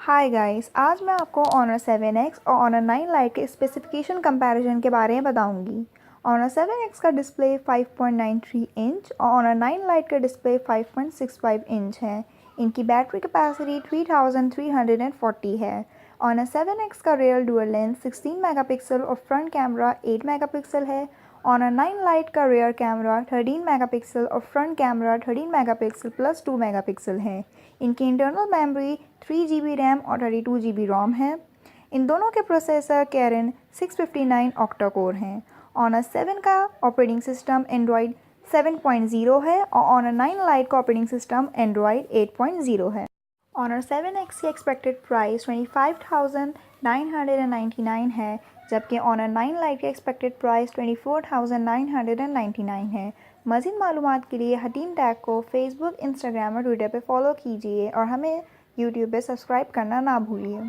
Hi guys, आज मैं आपको Honor 7X और Honor 9 Lite के स्पेसिफिकेशन कंपैरिजन के बारे में बताऊंगी। Honor 7X का डिस्प्ले 5.93 इंच और Honor 9 Lite का डिस्प्ले 5.65 इंच है। इनकी बैटरी कैपेसिटी 3340 है। Honor 7X का रियर डुअल लेंस 16 मेगापिक्सल और फ्रंट कैमरा 8 मेगापिक्सल है। Honor 9 Lite का रियर कैमरा 13 मेगापिक्सल और front camera 13 megapixel plus 2 megapixel है। इनकी इंटरनल मेमोरी 3 GB रैम और 32 GB रोम है। इन दोनों के प्रोसेसर कैरन 659 ऑक्टा कोर हैं। Honor 7 का ऑपरेटिंग सिस्टम एंड्रॉयड 7.0 है और Honor 9 Lite का ऑपरेटिंग सिस्टम एंड्रॉयड 8.0 है। Honor 7X की एक्सपेक्टेड प्राइस 25,999 है, जबकि Honor 9 Lite की एक्सपेक्टेड प्राइस 24,999 है। मज़ीद मालूमात के लिए हटीम टैग को फेसबुक, इंस्टाग्राम और ट्विटर पर फॉलो कीजिए और हमें यूट्यूब पे सब्सक्राइब करना ना भूलिए।